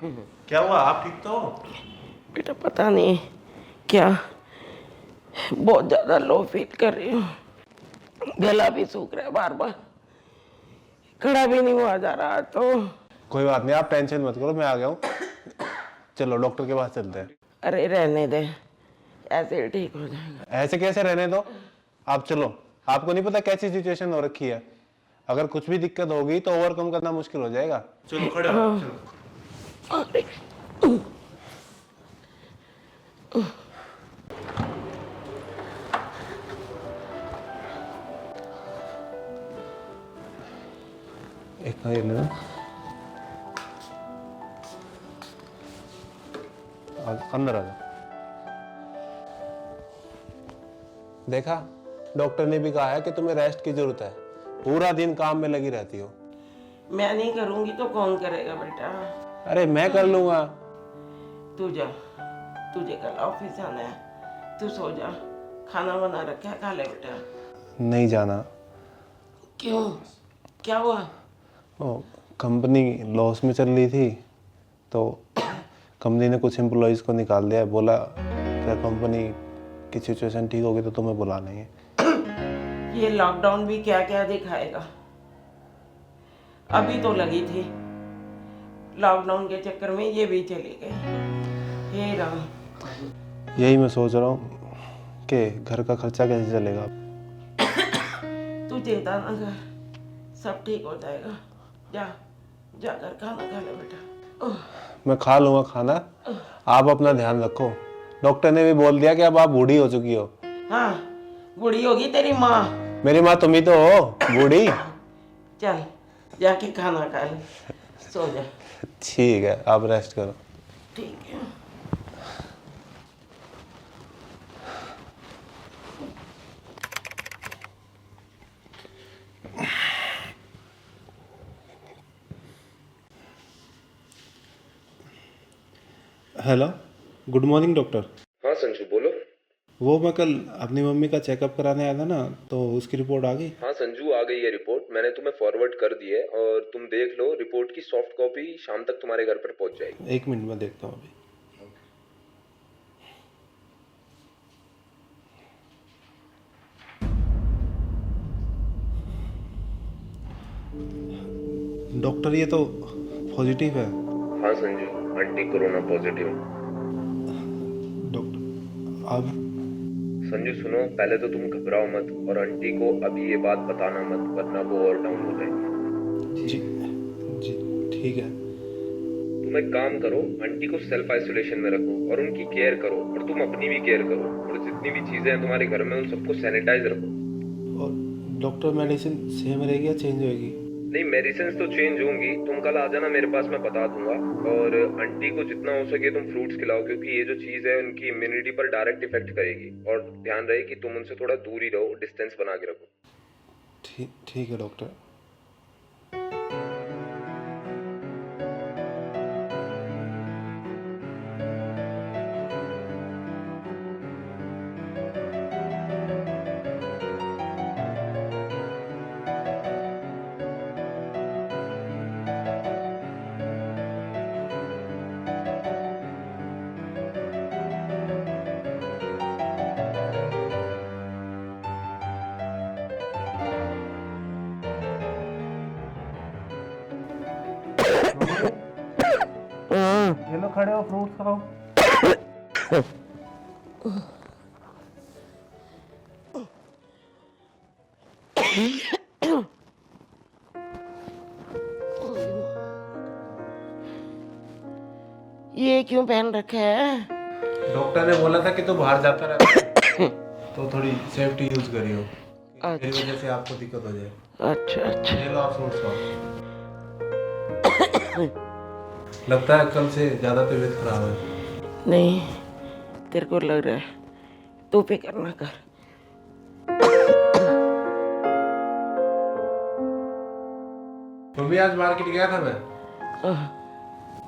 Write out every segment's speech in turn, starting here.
क्या हुआ? आप ठीक तो हो? बेटा पता नहीं क्या, बहुत ज़्यादा लो फील कर रही हूँ। गला भी सूख रहा है, बार बार खड़ा भी नहीं हुआ जा रहा। तो कोई बात नहीं, आप टेंशन मत करो, मैं आ गया हूँ। चलो डॉक्टर के पास चलते हैं। अरे रहने दे, ऐसे ही ठीक हो जाएगा। ऐसे कैसे रहने दो? आप चलो, आपको नहीं पता कैसी सिचुएशन हो रखी है। अगर कुछ भी दिक्कत होगी तो ओवरकम करना मुश्किल हो जाएगा। चलो खड़े हो, चलो। अरे एक ये लेना, अंदर आ जाओ। देखा, डॉक्टर ने भी कहा है कि तुम्हें रेस्ट की जरूरत है। पूरा दिन काम में लगी रहती हो। मैं नहीं करूँगी तो कौन करेगा बेटा? अरे मैं कर लूंगा। तू जा, तुझे कल ऑफिस जाना है, तू सो जा। खाना बना रखा है, खा ले बेटा। नहीं जाना। क्यों, क्या हुआ? ओ, कंपनी लॉस में चल रही थी तो कंपनी ने कुछ एम्प्लॉयज़ को निकाल दिया है। बोला क्या कंपनी की सिचुएशन ठीक होगी तो तुम्हें बुलाना ही है। ये लॉकडाउन भी क्या क्या दिखाएगा। अभी तो लगी थी, लॉकडाउन के चक्कर में ये भी चली गई। हे राम। यही मैं सोच रहा हूँ कि घर का खर्चा कैसे चलेगा। तू चिंता ना कर, सब ठीक हो जाएगा। जा, जाकर खाना खा ले बेटा। मैं खा लूँगा खाना, आप अपना ध्यान रखो। डॉक्टर ने भी बोल दिया कि अब आप बूढ़ी हो चुकी हो। हाँ, बूढ़ी होगी तेरी माँ। मेरी माँ तुम ही तो हो बूढ़ी। चल जाके खाना खा ले, सो जा। ठीक है, आप रेस्ट करो। ठीक है। Hello, good morning doctor. हाँ संजू बोलो। वो मैं कल अपनी मम्मी का चेकअप कराने आया था ना, तो उसकी रिपोर्ट आ गई। हाँ संजू आ गई है रिपोर्ट, मैंने तुम्हें फॉरवर्ड कर दी है और तुम देख लो, रिपोर्ट की सॉफ्ट कॉपी शाम तक तुम्हारे घर पर पहुंच जाएगी। एक मिनट में देखता हूँ अभी। डॉक्टर ये तो पॉजिटिव है। हाँ संजू, आंटी कोरोना पॉजिटिव है। डॉक्टर अब संजू सुनो, पहले तो तुम घबराओ मत और आंटी को अभी ये बात बताना मत, वरना वो और डाउन हो जाएगी। जी जी ठीक है। तुम एक काम करो, आंटी को सेल्फ आइसोलेशन में रखो और उनकी केयर करो और तुम अपनी भी केयर करो और जितनी भी चीजें हैं तुम्हारे घर में उन सबको सैनिटाइज रखो। और डॉक्टर मेडिसिन सेम रहेगी या चेंज होएगी? नहीं, मेडिसिन तो चेंज होंगी, तुम कल आ जाना मेरे पास, मैं बता दूंगा। और आंटी को जितना हो सके तुम फ्रूट्स खिलाओ, क्योंकि ये जो चीज़ है उनकी इम्यूनिटी पर डायरेक्ट इफेक्ट करेगी। और ध्यान रहे कि तुम उनसे थोड़ा दूर ही रहो, डिस्टेंस बना के रखो। ठीक है डॉक्टर। ये लो खड़े हो, फ्रूट्स खाओ। ये क्यों पहन रखा है? डॉक्टर ने बोला था कि तो बाहर जाता रहता है तो थोड़ी सेफ्टी यूज करियो, मेरी अच्छा वजह से आपको दिक्कत हो जाए। अच्छा अच्छा। ये लो आप फ्रूट्स खाओ। लगता है कल से ज्यादा तबीयत खराब है। नहीं, तेरे को लग रहा है, तू फिक्र ना कर। मम्मी आज मार्केट गया था मैं,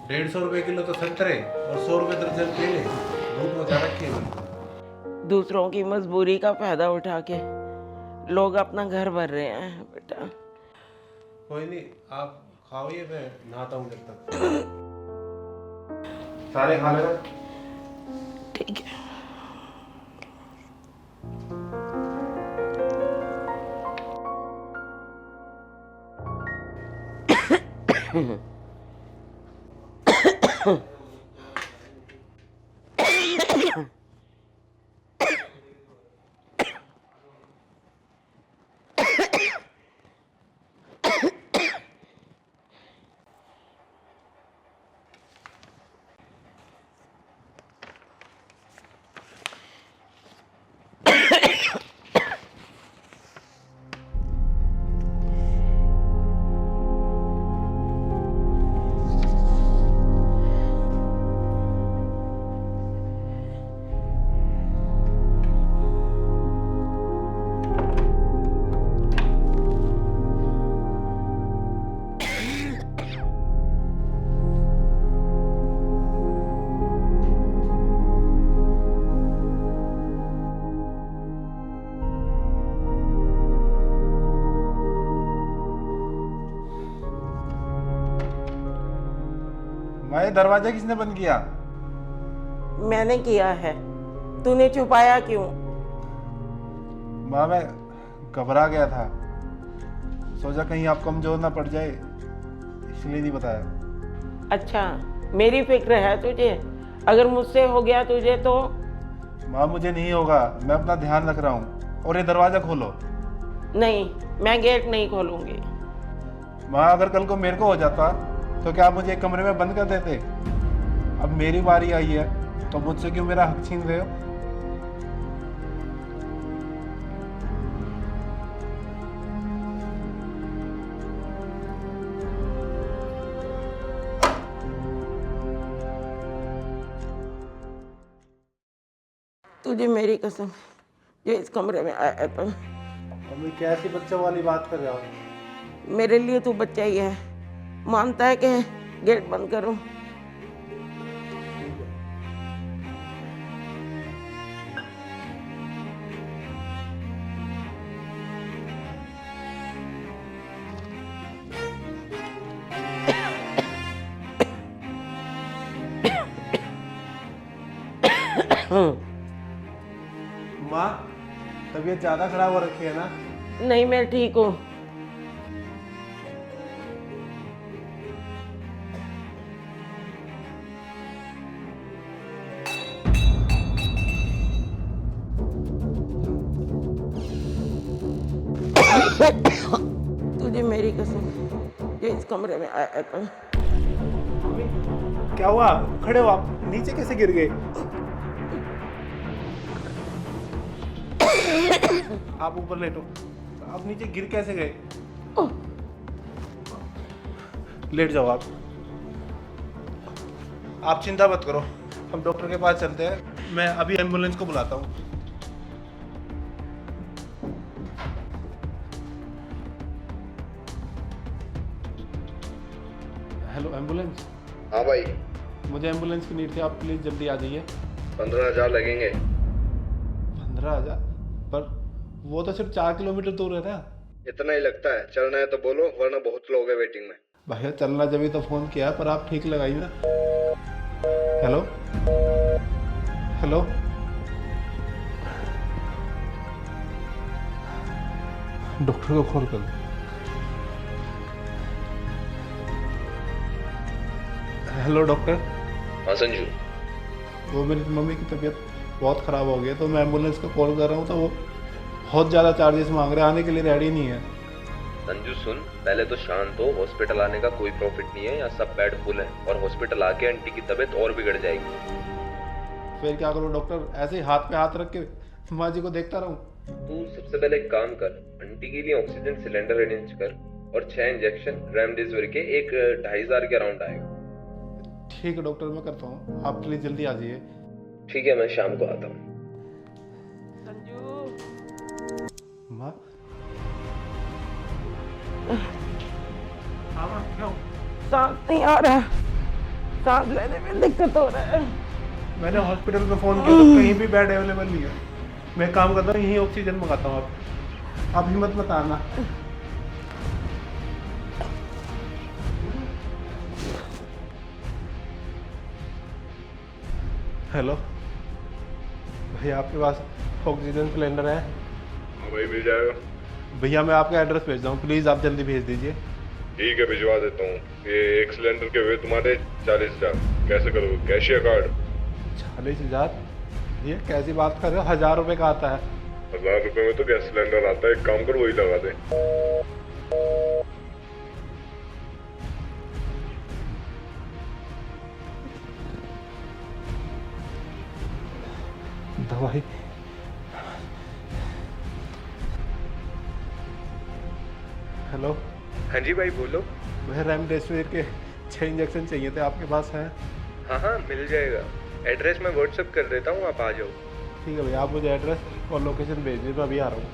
150 रुपए किलो तो संतरे और 100 रुपए दर्जन केले, धूप मचा रखी है। दूसरों की मजबूरी का फायदा उठा के लोग अपना घर भर रहे हैं बेटा। कोई नहीं, आप खाओ, ये मैं नहाता हूँ जब तक। सारे खा लेना। ठीक है। माँ, ये दरवाजा किसने बंद किया? मैंने किया है, तूने छुपाया क्यों? माँ, मैं घबरा गया था, सोचा कहीं आप कमजोर ना पड़ जाए, इसलिए नहीं बताया। अच्छा, मेरी फिक्र है तुझे? अगर मुझसे हो गया तुझे तो? माँ, मुझे नहीं होगा, मैं अपना ध्यान रख रहा हूँ। और ये दरवाजा खोलो। नहीं, मैं गेट नहीं खोलूंगी। माँ, अगर कल को मेरे को हो जाता तो क्या आप मुझे एक कमरे में बंद कर देते? अब मेरी बारी आई है तो मुझसे क्यों मेरा हक छीन रहे हो? तुझे मेरी कसम, जो इस कमरे में आया तो मम्मी, कैसी बच्चों वाली बात कर रहे हो? मेरे लिए तू बच्चा ही है। मानता है कि गेट बंद करूं? माँ, तबीयत ज्यादा खराब हो रखी है ना? नहीं, मैं ठीक हूँ। तुझे मेरी कसम, जो इस कमरे में आया तो क्या हुआ? खड़े हो आप? नीचे कैसे गिर गए? आप ऊपर लेटो। आप नीचे गिर कैसे गए? लेट जाओ आप। आप चिंता मत करो, हम डॉक्टर के पास चलते हैं। मैं अभी एम्बुलेंस को बुलाता हूँ। Hello, ambulance. हाँ भाई, मुझे एम्बुलेंस की नीड थी, आप प्लीज जल्दी आ जाइए। 15,000 लगेंगे। 15,000? पर वो तो सिर्फ 4 किलोमीटर दूर है ना। इतना ही लगता है? चलना है तो बोलो, वरना बहुत लोग हैं वेटिंग में। भैया, चलना जब तो फोन किया, पर आप ठीक लगाइए ना। हेलो हेलो, डॉक्टर को कॉल कर। Hello doctor. हाँ संजू। वो मेरी मम्मी की तबीयत बहुत ख़राब हो गई है, तो मैं एम्बुलेंस को कॉल कर रहा हूँ, तो वो बहुत ज़्यादा चार्जेस मांग रहे हैं, आने के लिए रेडी नहीं है। संजू सुन, पहले तो शांत हो। हॉस्पिटल आने का कोई प्रॉफिट नहीं है, यहाँ सब बेड फुल है, और हॉस्पिटल आके आंटी की तबीयत और बिगड़ जाएगी। फिर क्या करूँ डॉक्टर? ऐसे ही हाथ पे हाथ रख के माँ जी को देखता रहूँ? तू सबसे पहले एक काम कर, आंटी के लिए ऑक्सीजन सिलेंडर अरेंज कर, और 6 इंजेक्शन रेमडेसिविर के एक 2,500 के अराउंड आएगा। ठीक है डॉक्टर, मैं करता हूँ, आप प्लीज जल्दी आ जाइए। ठीक है, मैं शाम को आता हूँ। संजू, माँ? हाँ माँ, क्या हो? सांस नहीं आ रहा, सांस लेने में दिक्कत हो रहा है। मैंने हॉस्पिटल में फ़ोन किया तो कहीं भी बेड अवेलेबल नहीं है। मैं काम करता हूँ, यहीं ऑक्सीजन मंगाता हूँ। आप हिम्मत मत आना। हेलो भैया, आपके पास ऑक्सीजन सिलेंडर है? हाँ भाई, मिल जाएगा। भैया मैं आपका एड्रेस भेज रहा हूँ, प्लीज़ आप जल्दी भेज दीजिए। ठीक है, भिजवा देता हूँ। ये एक सिलेंडर के हुए तुम्हारे 40,000। कैसे करोगे, कैश या कार्ड? 40,000? ये कैसी बात कर रहे हो, 1,000 रुपये का आता है। 1,000 रुपए में तो गैस सिलेंडर आता है। एक काम कर, वही लगा दे। दवाई। हेलो। हाँ जी भाई, बोलो। मुझे रेमडेसिविर के 6 इंजेक्शन चाहिए थे, आपके पास हैं? हाँ हाँ, मिल जाएगा। एड्रेस मैं व्हाट्सएप कर देता हूँ, आप आ जाओ। ठीक है भैया, आप मुझे एड्रेस और लोकेशन भेज दीजिए, मैं अभी आ रहा हूँ।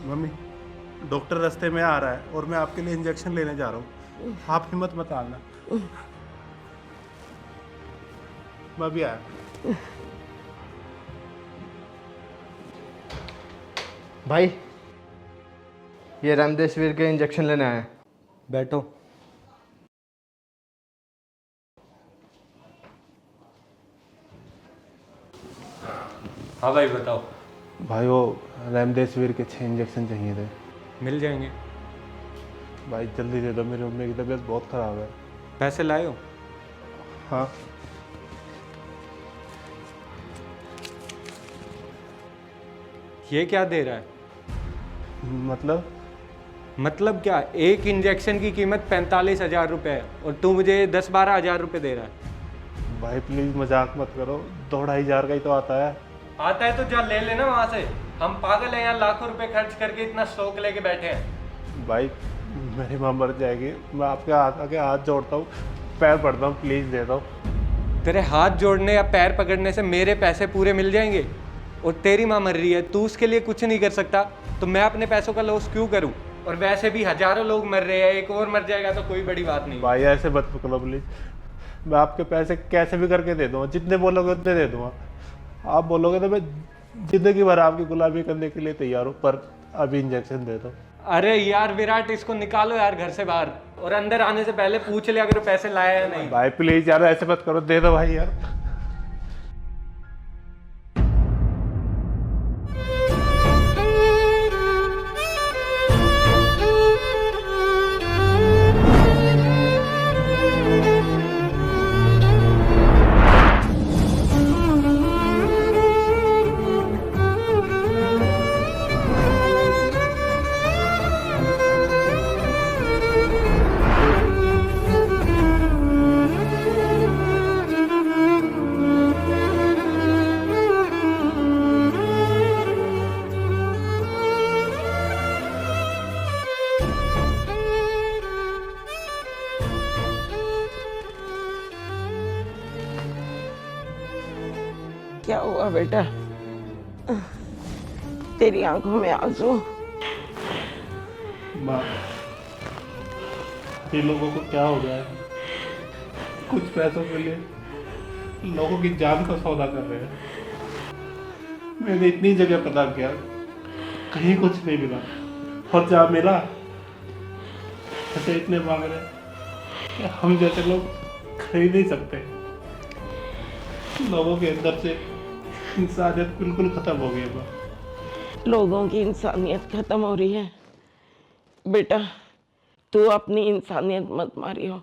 मम्मी, डॉक्टर रास्ते में आ रहा है और मैं आपके लिए इंजेक्शन लेने जा रहा हूँ, आप हिम्मत मत हारना। मैं अभी आया। भाई, ये रेमडेसिविर के इंजेक्शन लेने आए हैं। बैठो। हाँ भाई, बताओ। भाई वो रेमडेसिविर के 6 इंजेक्शन चाहिए थे। मिल जाएंगे। भाई जल्दी दे दो, मेरी मम्मी की तबीयत बहुत ख़राब है। पैसे लाए हो? हाँ। ये क्या दे रहा है? मतलब क्या? एक इंजेक्शन की कीमत 45,000 रुपये है और तू मुझे 10-12 हज़ार रुपये दे रहा है। भाई प्लीज़ मजाक मत करो, 2-2.5 हज़ार का ही तो आता है। आता है तो जा ले लेना वहाँ से। हम पागल हैं यहाँ, लाखों रुपए खर्च करके इतना स्टॉक लेके बैठे हैं। भाई मेरी माँ मर जाएगी, मैं आपके हाथ आके हाथ जोड़ता हूँ, पैर पड़ता हूँ, प्लीज़ दे दो। तेरे हाथ जोड़ने या पैर पकड़ने से मेरे पैसे पूरे मिल जाएंगे? और तेरी माँ मर रही है, तू उसके लिए कुछ नहीं कर सकता, तो मैं अपने पैसों का लॉस क्यों करूँ? और वैसे भी हजारों लोग मर रहे हैं, एक और मर जाएगा तो कोई बड़ी बात नहीं। भाई ऐसे मत पकड़ो प्लीज़, मैं आपके पैसे कैसे भी करके दे दूँगा, जितने बोलोगे उतने दे दूँगा। आप बोलोगे तो मैं ज़िंदगी भर आपकी गुलामी करने के लिए तैयार हूँ, पर अभी इंजेक्शन दे दो। अरे यार विराट, इसको निकालो यार घर से बाहर, और अंदर आने से पहले पूछ ले अगर पैसे लाया या नहीं। भाई प्लीज़ यार ऐसे मत करो, दे दो भाई यार। क्या हुआ बेटा? तेरी आंखों में आंसू? माँ, ये लोगों को क्या हो गया है? कुछ पैसों के लिए लोगों की जान का सौदा कर रहे हैं। मैंने इतनी जगह पता किया, कहीं कुछ नहीं मिला, और जहाँ मिला ऐसे इतने मांग रहे हैं कि हम जैसे लोग खरीद नहीं सकते। लोगों के अंदर से इंसानियत बिल्कुल खत्म हो गई है माँ। लोगों की इंसानियत खत्म हो रही है? बेटा तू अपनी इंसानियत मत मारियो।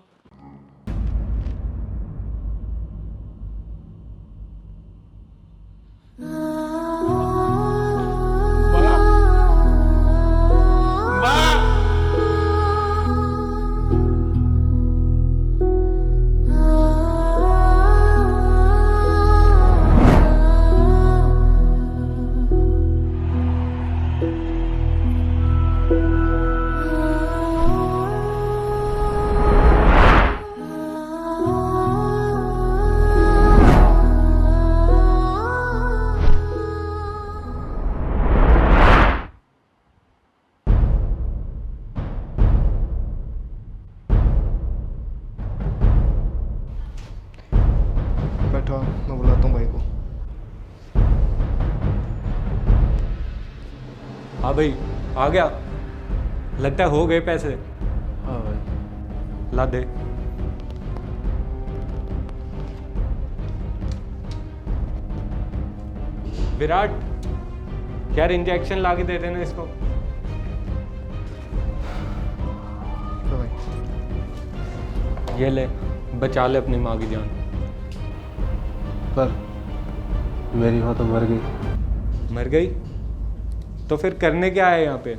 बैठो, मैं बुलाता हूँ भाई को। हाँ भाई, आ गया। लगता है हो गए पैसे। हाँ भाई। ला दे। विराट, यार इंजेक्शन ला के दे देना इसको। तो भाई ये ले, बचा ले अपनी माँ की जान। पर मेरी माँ तो मर गई। मर गई तो फिर करने क्या है यहाँ पे?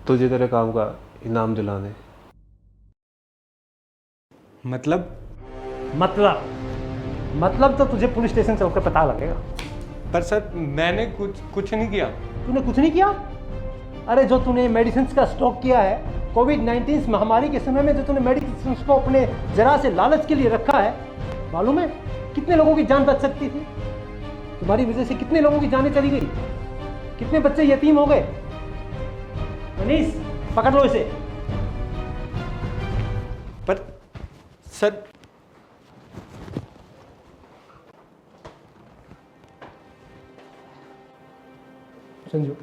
तुझे तेरे काम का इनाम दिलाने। मतलब तो तुझे पुलिस स्टेशन चलकर पता लगेगा। पर सर मैंने कुछ नहीं किया। तूने कुछ नहीं किया? अरे जो तूने मेडिसिन का स्टॉक किया है, कोविड-19 महामारी के समय में जो तूने मेडिसिन को अपने जरा से लालच के लिए रखा है, मालूम है कितने लोगों की जान बच सकती थी? तुम्हारी वजह से कितने लोगों की जानें चली गई, कितने बच्चे यतीम हो गए। मनीष, पकड़ लो इसे। पर सर संजू,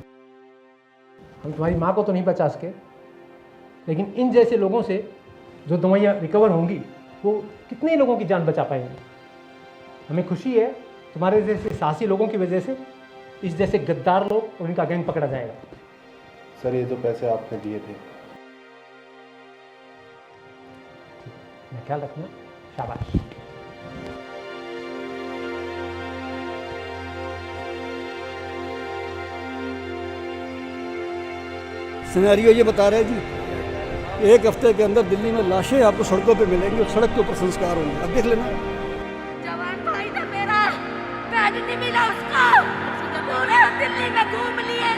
हम तुम्हारी माँ को तो नहीं बचा सके, लेकिन इन जैसे लोगों से जो दवाइयाँ रिकवर होंगी वो कितने लोगों की जान बचा पाएंगे। हमें खुशी है तुम्हारे जैसे साहसी लोगों की वजह से इस जैसे गद्दार लोग और उनका गैंग पकड़ा जाएगा। सर ये जो पैसे आपने दिए थे, मैं ख्याल रखना। शाबाश। सिनेरियो ये बता रहे हैं जी, एक हफ्ते के अंदर दिल्ली में लाशें आपको सड़कों पे मिलेंगी और सड़क के ऊपर संस्कार होंगे। अब देख लेना। जवान भाई था मेरा, बैग नहीं मिला उसको, पूरे दिल्ली में घूम लिए।